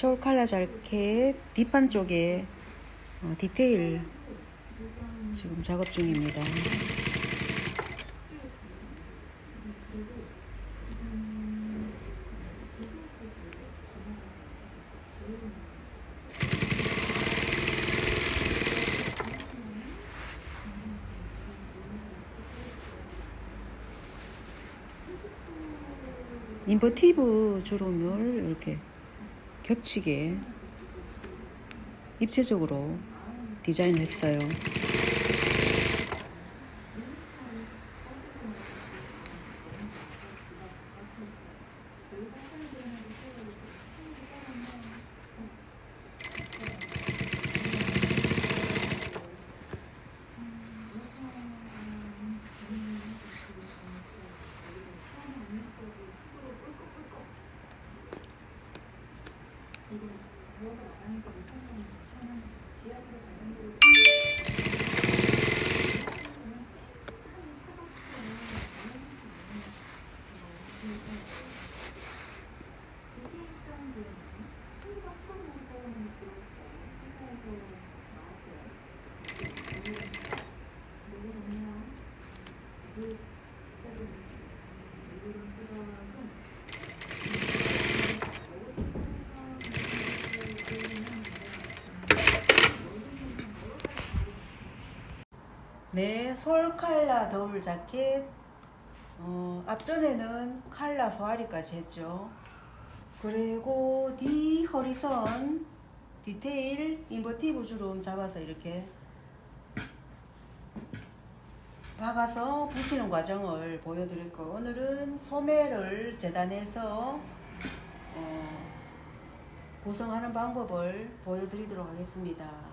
숄 칼라 자켓 뒷판 쪽에 디테일 지금 작업 중입니다. 인버티브 주름을 이렇게 겹치게 입체적으로 디자인했어요. 네, 솔 칼라 더울 자켓 앞전에는 칼라 소화리까지 했죠. 그리고 뒤 허리선 디테일 인버티브 주름 잡아서 이렇게 박아서 붙이는 과정을 보여드릴 거예요. 오늘은 소매를 재단해서 구성하는 방법을 보여드리도록 하겠습니다.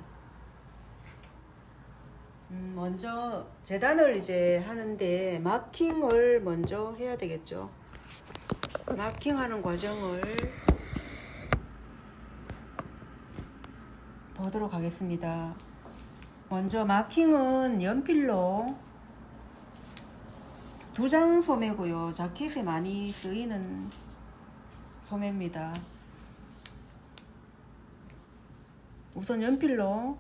먼저 재단을 이제 하는데 마킹을 먼저 해야 되겠죠. 마킹하는 과정을 보도록 하겠습니다. 먼저 마킹은 연필로 2장 소매고요. 자켓에 많이 쓰이는 소매입니다. 우선 연필로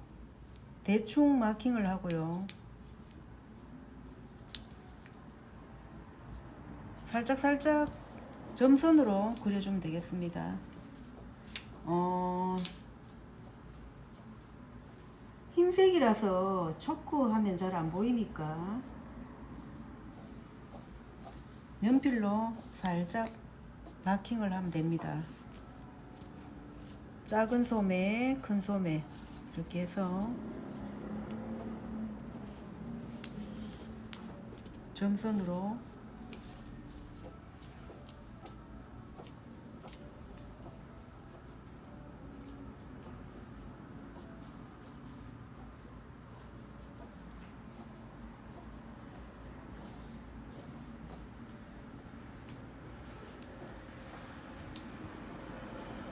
대충 마킹을 하고요. 살짝살짝 점선으로 그려주면 되겠습니다. 흰색이라서 초크하면 잘 안 보이니까 연필로 살짝 마킹을 하면 됩니다. 작은 소매, 큰 소매 이렇게 해서 점선으로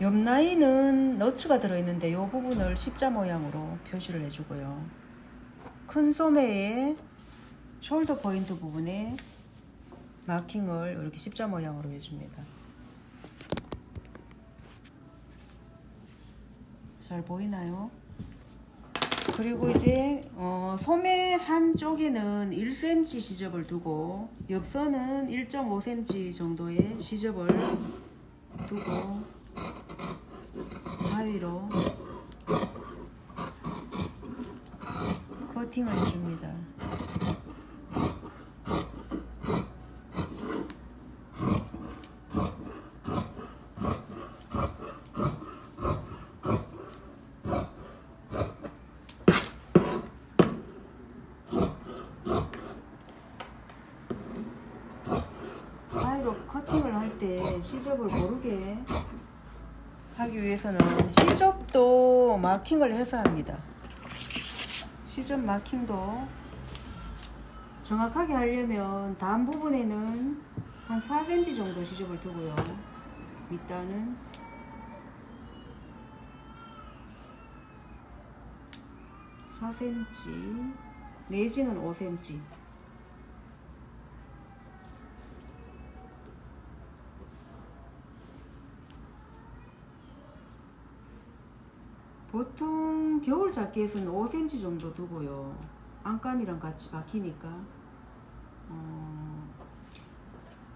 옆 라인은 너츠가 들어있는데 이 부분을 십자 모양으로 표시를 해주고요. 큰 소매에 숄더 포인트 부분에 마킹을 이렇게 십자 모양으로 해줍니다. 잘 보이나요? 그리고 이제 소매산 쪽에는 1cm 시접을 두고 옆선은 1.5cm 정도의 시접을 두고 가위로 커팅을 해줍니다. 가위로 커팅을 할 때 시접을 고르게 하기 위해서는 시접도 마킹을 해서 합니다. 시접 마킹도 정확하게 하려면 단 부분에는 한 4cm 정도 시접을 두고요. 밑단은 4cm 내지는 5cm 보통 겨울 자켓은 5cm 정도 두고요. 안감이랑 같이 박히니까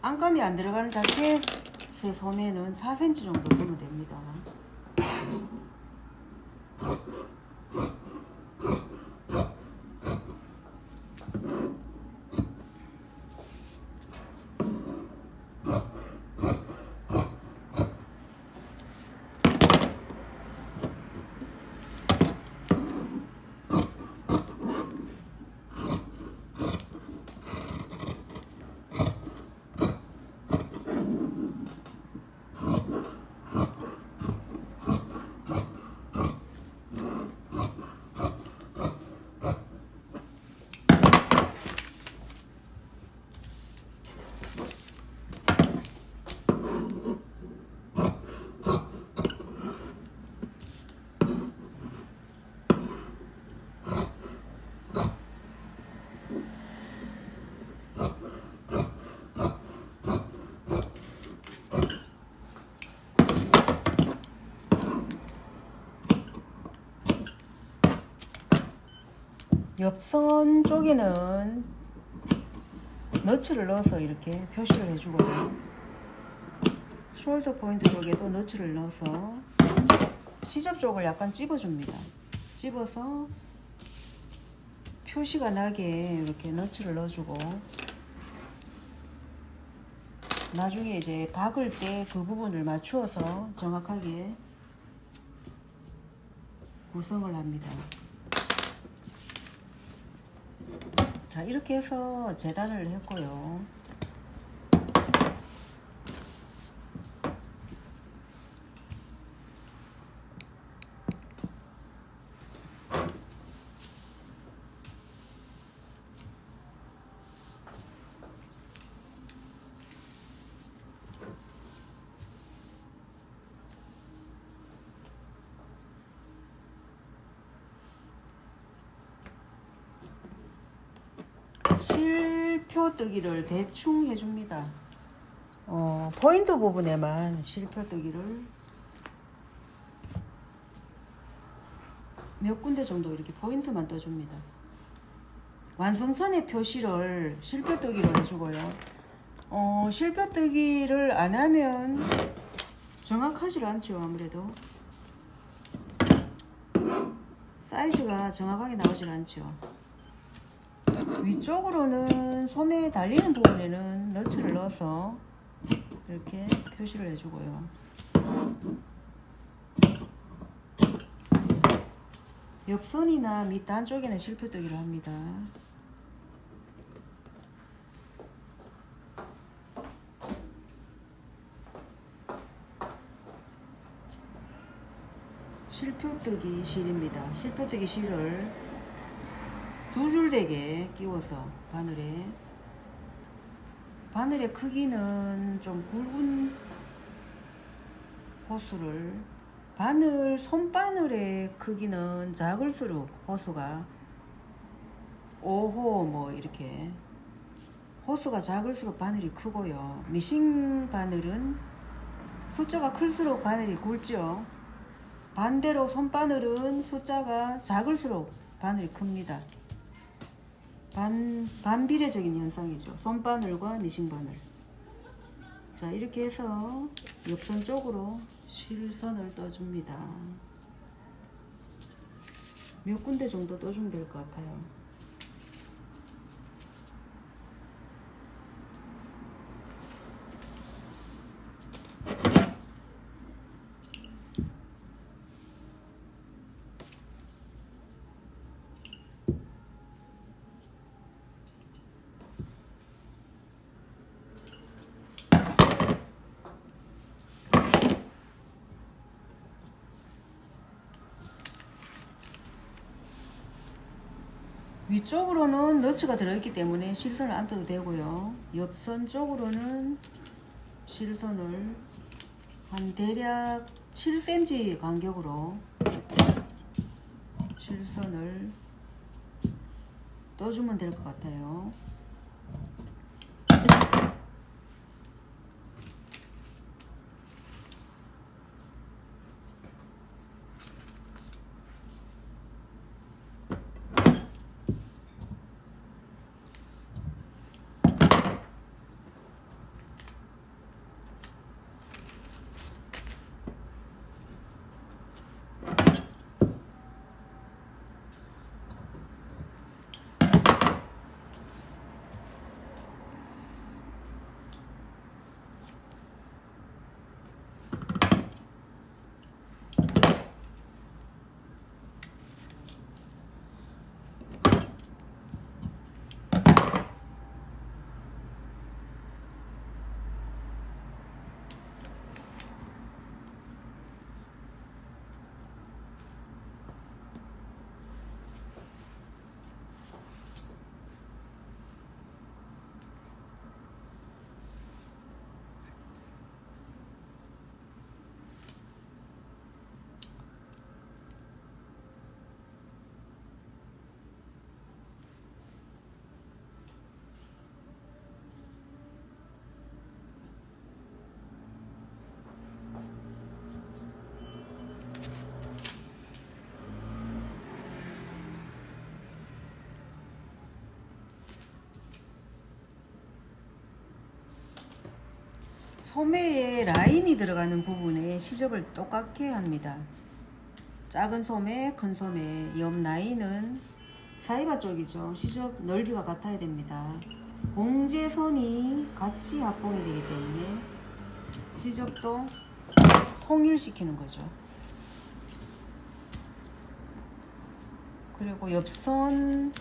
안감이 안 들어가는 자켓의 소매는 4cm 정도 두면 됩니다. 옆선 쪽에는 너츠를 넣어서 이렇게 표시를 해주고요. 숄더 포인트 쪽에도 너츠를 넣어서 시접 쪽을 약간 찝어줍니다. 찝어서 표시가 나게 이렇게 너츠를 넣어주고, 나중에 이제 박을 때 그 부분을 맞추어서 정확하게 구성을 합니다. 자, 이렇게 해서 재단을 했고요. 실표뜨기를 대충 해줍니다. 포인트 부분에만 실표뜨기를 몇 군데 정도 이렇게 포인트만 떠줍니다. 완성선의 표시를 실표뜨기로 해주고요. 실표뜨기를 안 하면 정확하지 않죠. 아무래도 사이즈가 정확하게 나오질 않죠. 위쪽으로는 소매에 달리는 부분에는 너츠를 넣어서 이렇게 표시를 해주고요. 옆선이나 밑 안쪽에는 실표뜨기를 합니다. 실표뜨기 실입니다. 실표뜨기 실을 두 줄 되게 끼워서 바늘의 크기는 좀 굵은 호수를, 바늘 손바늘의 크기는 작을수록 호수가 5호 뭐 이렇게 호수가 작을수록 바늘이 크고요. 미싱 바늘은 숫자가 클수록 바늘이 굵죠. 반대로 손바늘은 숫자가 작을수록 바늘이 큽니다. 반비례적인 현상이죠. 손바늘과 미싱바늘. 자, 이렇게 해서 옆선 쪽으로 실선을 떠줍니다. 몇 군데 정도 떠주면 될 것 같아요. 위쪽으로는 너츠가 들어있기 때문에 실선을 안 떠도 되고요. 옆선 쪽으로는 실선을 한 대략 7cm 간격으로 실선을 떠주면 될 것 같아요. 소매에 라인이 들어가는 부분에 시접을 똑같게 합니다. 작은 소매, 큰 소매, 옆 라인은 사이바 쪽이죠. 시접 넓이가 같아야 됩니다. 봉제선이 같이 합봉이 되기 때문에 시접도 통일시키는 거죠. 그리고 옆선,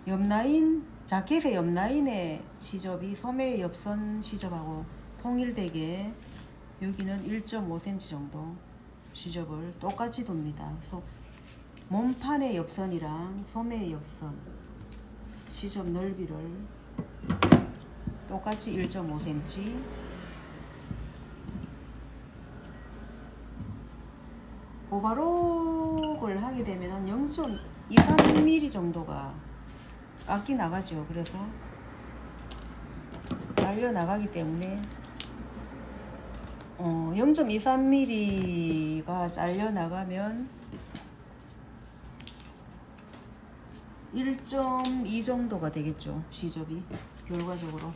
옆라인, 자켓의 옆라인의 시접이 소매의 옆선 시접하고 통일되게 여기는 1.5cm 정도 시접을 똑같이 둡니다. 몸판의 옆선이랑 소매의 옆선 시접 넓이를 똑같이 1.5cm 오버록을 하게 되면 한 0.23mm 정도가 깎이 나가죠. 그래서 잘려 나가기 때문에 0.23mm가 잘려 나가면 1.2 정도가 되겠죠. 시접이 결과적으로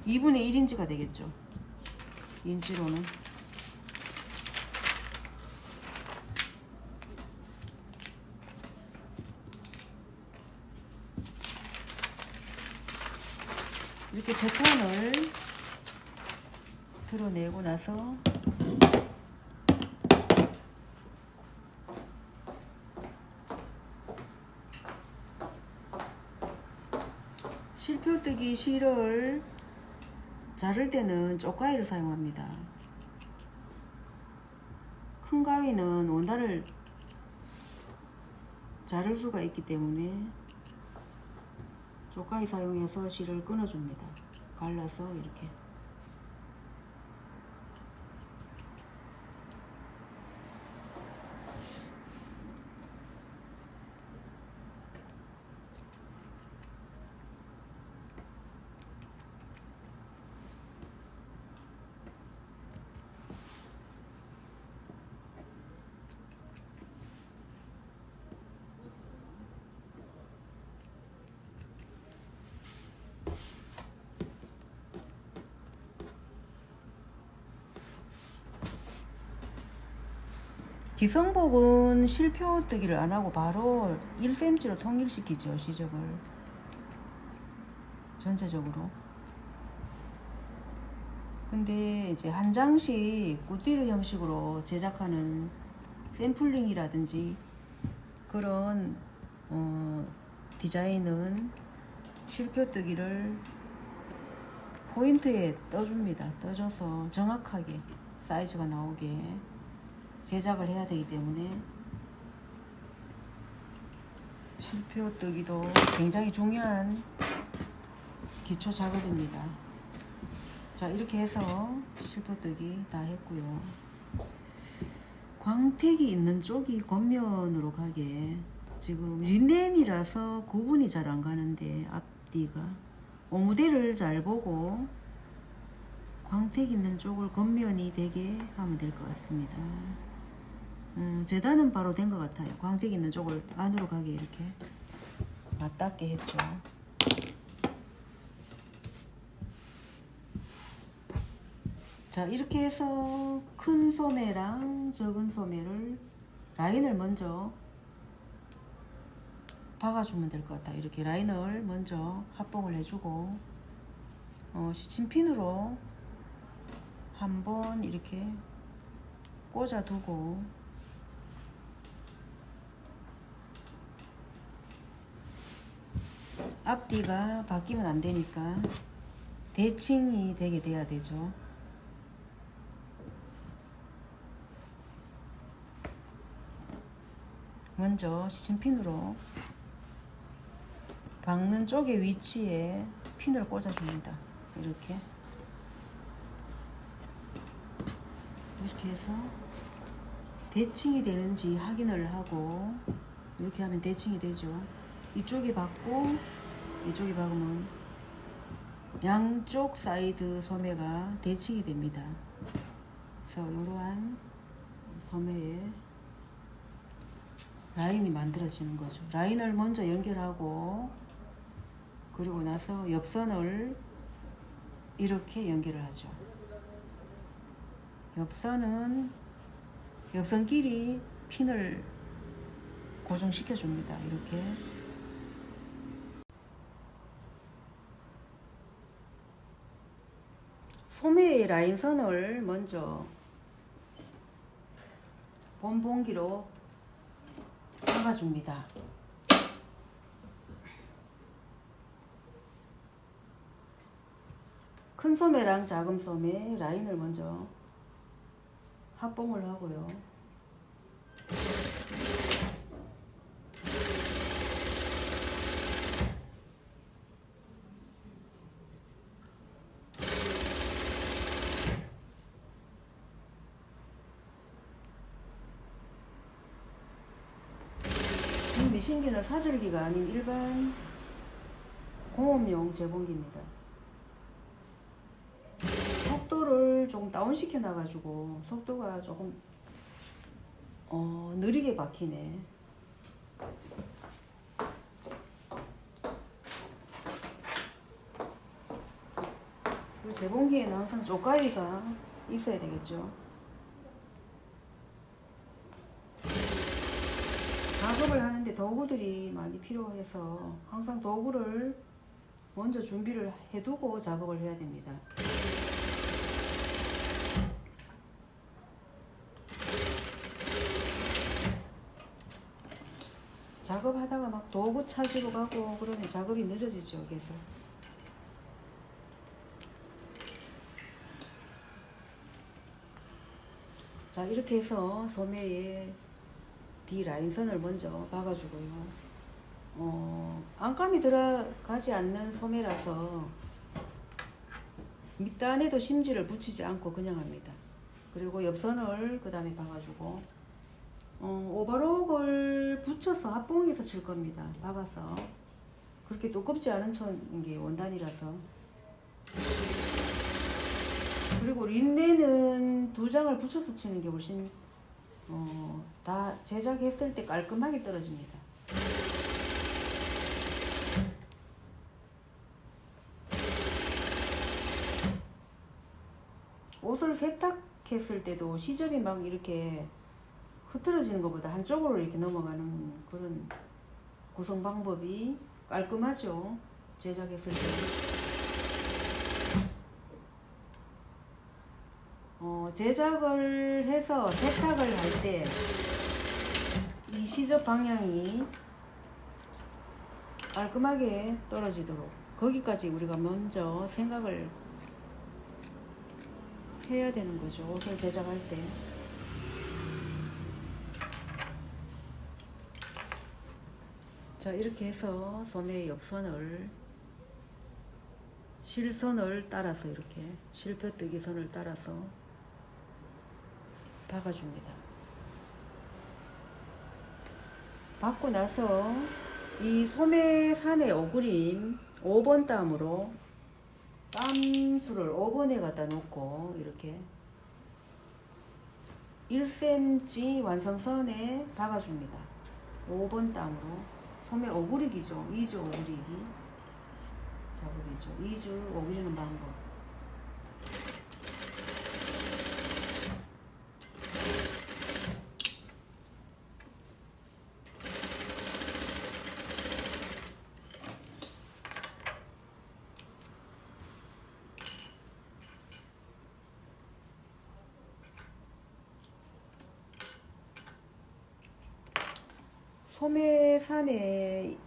2분의 1인치가 되겠죠. 인치로는. 이렇게 패턴을 드러내고 나서 실표뜨기 실을 자를 때는 쪽가위를 사용합니다. 큰 가위는 원단을 자를 수가 있기 때문에 쪽가위 사용해서 실을 끊어줍니다. 갈라서 이렇게. 기성복은 실표뜨기를 안하고 바로 1cm로 통일시키죠. 시접을 전체적으로. 근데 이제 한 장씩 꾸띠르 형식으로 제작하는 샘플링이라든지 그런 디자인은 실표뜨기를 포인트에 떠줍니다. 떠줘서 정확하게 사이즈가 나오게 제작을 해야 되기 때문에 실표뜨기도 굉장히 중요한 기초 작업입니다. 자, 이렇게 해서 실표뜨기 다 했고요. 광택이 있는 쪽이 겉면으로 가게, 지금 린넨이라서 구분이 잘 안 가는데 앞뒤가 오무대를 잘 보고 광택 있는 쪽을 겉면이 되게 하면 될 것 같습니다. 재단은 바로 된 것 같아요. 광택 있는 쪽을 안으로 가게 이렇게 맞닿게 했죠. 자, 이렇게 해서 큰 소매랑 적은 소매를 라인을 먼저 박아주면 될 것 같다. 이렇게 라인을 먼저 합봉을 해주고 시침핀으로 한번 이렇게 꽂아두고 앞뒤가 바뀌면 안 되니까 대칭이 되게 돼야 되죠. 먼저 시침핀으로 박는 쪽의 위치에 핀을 꽂아줍니다. 이렇게 해서 대칭이 되는지 확인을 하고, 이렇게 하면 대칭이 되죠. 이쪽이 박고 이쪽이 박으면 양쪽 사이드 소매가 대칭이 됩니다. 그래서 이러한 소매에 라인이 만들어지는 거죠. 라인을 먼저 연결하고 그리고 나서 옆선을 이렇게 연결을 하죠. 옆선끼리 핀을 고정시켜 줍니다. 이렇게. 소매의 라인선을 먼저 본봉기로 박아줍니다. 큰 소매랑 작은 소매 라인을 먼저 합봉을 하고요. 이 미신기는 사절기가 아닌 일반 공업용 재봉기입니다. 속도를 조금 다운시켜 놔가지고 속도가 조금 느리게 박히네. 그 재봉기에는 항상 쪽가위가 있어야 되겠죠. 작업을 하는데 도구들이 많이 필요해서 항상 도구를 먼저 준비를 해두고 작업을 해야 됩니다. 작업하다가 막 도구 찾으러 가고 그러면 작업이 늦어지죠. 그래서 자, 이렇게 해서 소매에 D 라인선을 먼저 박아주고요. 안감이 들어가지 않는 소매라서 밑단에도 심지를 붙이지 않고 그냥 합니다. 그리고 옆선을 그 다음에 박아주고 오버록을 붙여서 합봉해서 칠 겁니다. 박아서. 그렇게 두껍지 않은 게 원단이라서. 그리고 린넨은 2장을 붙여서 치는 게 훨씬 다 제작했을 때 깔끔하게 떨어집니다. 옷을 세탁했을 때도 시접이 막 이렇게 흐트러지는 것보다 한쪽으로 이렇게 넘어가는 그런 구성 방법이 깔끔하죠. 제작했을 때. 제작을 해서 세탁을 할 때 이 시접 방향이 깔끔하게 떨어지도록 거기까지 우리가 먼저 생각을 해야 되는 거죠. 옷을 제작할 때. 자, 이렇게 해서 소매 옆선을 실선을 따라서 이렇게 실펴뜨기 선을 따라서 박아줍니다. 박고 나서 이 소매산의 오그림 5번 땀으로 땀수를 5번에 갖다 놓고 이렇게 1cm 완성선에 박아줍니다. 5번 땀으로 소매 오그리기죠. 2주 오그리기 작업이죠. 2주 오그리는 방법. 소매산에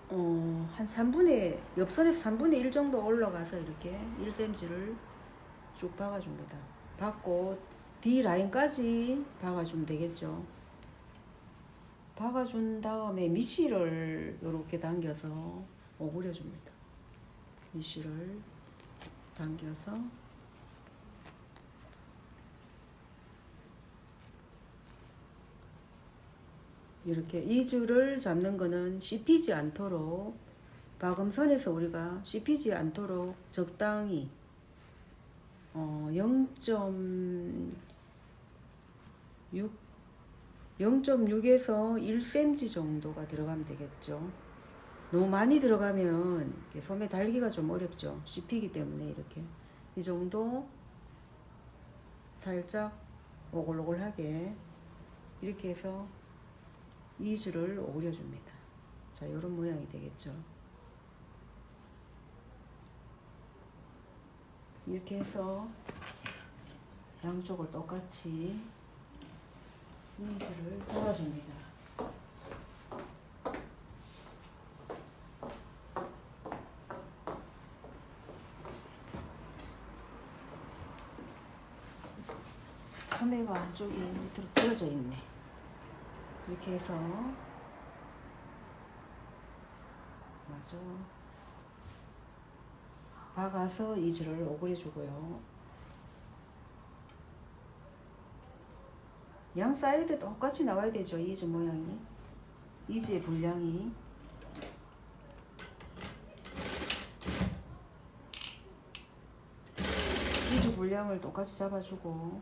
한 3분의 옆선에서 3분의 1 정도 올라가서 이렇게 1cm를 쭉 박아줍니다. 박고 D 라인까지 박아주면 되겠죠. 박아준 다음에 미시를 이렇게 당겨서 오그려줍니다. 미시를 당겨서 이렇게 이 줄을 잡는 거는 씹히지 않도록 박음선에서 우리가 씹히지 않도록 적당히 0.6에서 1cm 정도가 들어가면 되겠죠. 너무 많이 들어가면 소매 달기가 좀 어렵죠. 씹히기 때문에 이렇게 이 정도 살짝 오글오글하게 이렇게 해서 이즈를 오그려줍니다. 자, 이런 모양이 되겠죠. 이렇게 해서 양쪽을 똑같이 이즈를 잡아줍니다. 소매가 안쪽이 밑으로 떨어져 있네. 이렇게 해서 맞아 박아서 이즈를 오그려 주고요. 양 사이드 똑같이 나와야 되죠. 이즈 모양이, 이즈의 분량이. 이즈 분량을 똑같이 잡아주고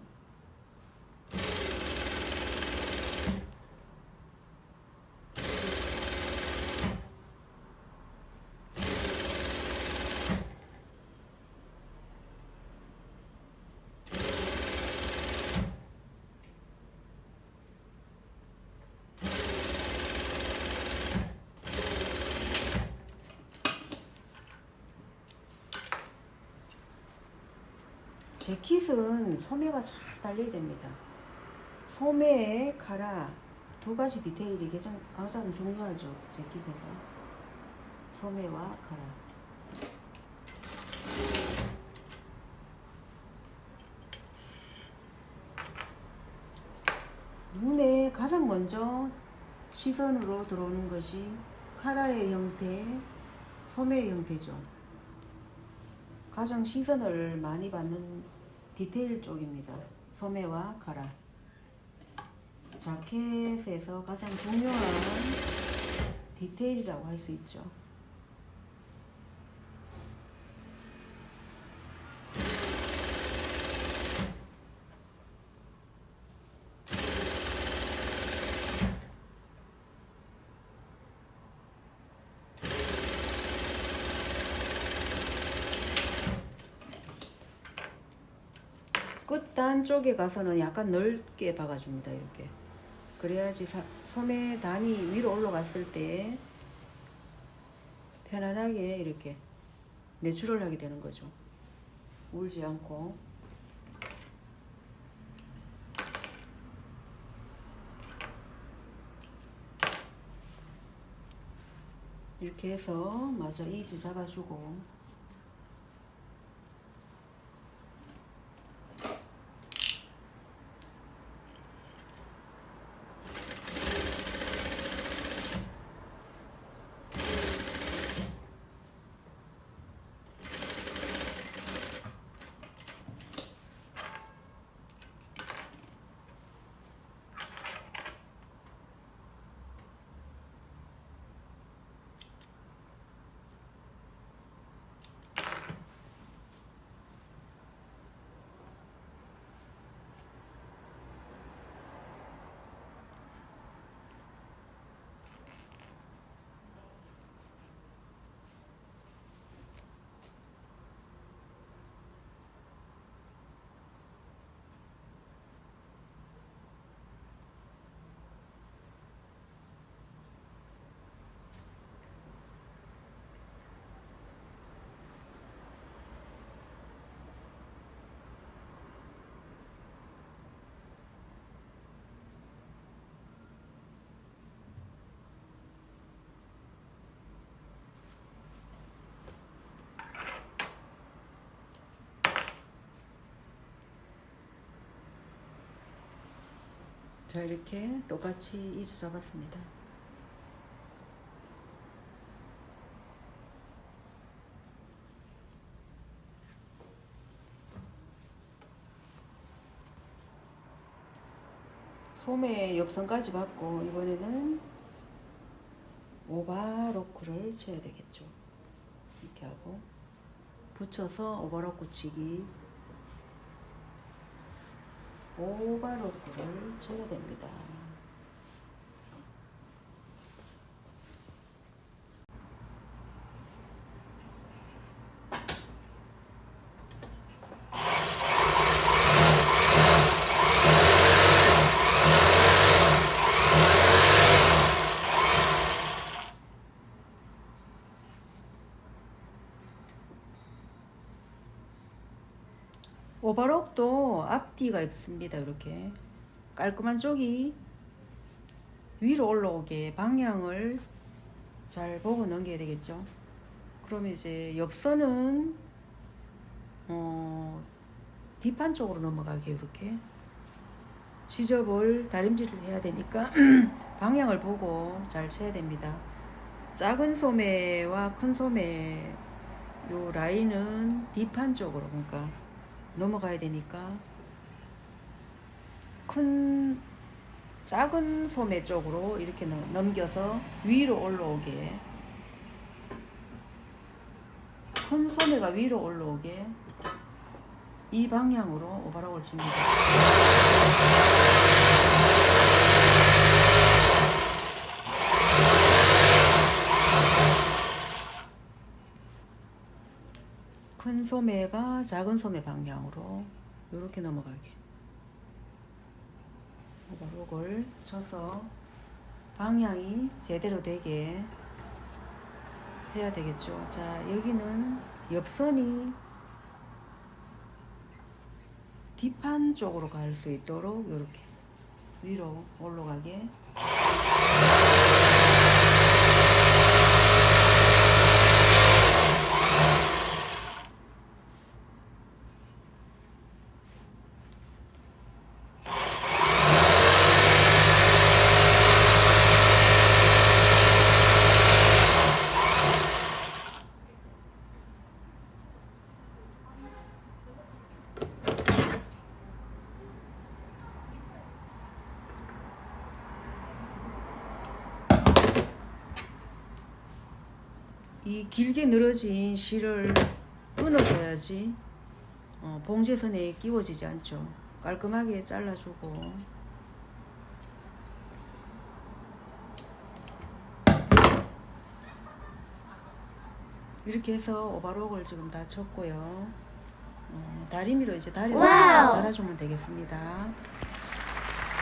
재킷은 소매가 잘 달려야 됩니다. 소매에 카라 두 가지 디테일이 가장 중요하죠. 재킷에서 소매와 카라. 눈에 가장 먼저 시선으로 들어오는 것이 카라의 형태, 소매의 형태죠. 가장 시선을 많이 받는 디테일 쪽입니다. 소매와 카라. 자켓에서 가장 중요한 디테일이라고 할 수 있죠. 끝단 쪽에 가서는 약간 넓게 박아줍니다. 이렇게. 그래야지 소매 단이 위로 올라갔을 때 편안하게 이렇게 내추럴하게 되는 거죠. 울지 않고. 이렇게 해서 마저 이즈 잡아주고 자, 이렇게 똑같이 이즈 잡았습니다. 소매 옆선까지 받고 이번에는 오바로크를 쳐야 되겠죠. 이렇게 하고 붙여서 오바로크 치기, 오바로크를 쳐야 됩니다. 이쪽도 앞뒤가 있습니다. 이렇게 깔끔한 쪽이 위로 올라오게 방향을 잘 보고 넘겨야 되겠죠. 그러면 이제 옆선은 뒷판 쪽으로 넘어가게 이렇게 지저볼 다림질을 해야 되니까 방향을 보고 잘 쳐야 됩니다. 작은 소매와 큰 소매 요 라인은 뒷판 쪽으로 그러니까 넘어가야 되니까 작은 소매 쪽으로 이렇게 넘겨서 위로 올라오게, 큰 소매가 위로 올라오게 이 방향으로 오버락을 칩니다. 큰 소매가 작은 소매 방향으로 이렇게 넘어가게 오버락을 쳐서 방향이 제대로 되게 해야 되겠죠. 자, 여기는 옆선이 뒷판 쪽으로 갈 수 있도록 이렇게 위로 올라가게. 이 길게 늘어진 실을 끊어줘야지 봉제선에 끼워지지 않죠. 깔끔하게 잘라주고 이렇게 해서 오버록을 지금 다 쳤고요. 다리미로 이제 다리를 달아주면 되겠습니다.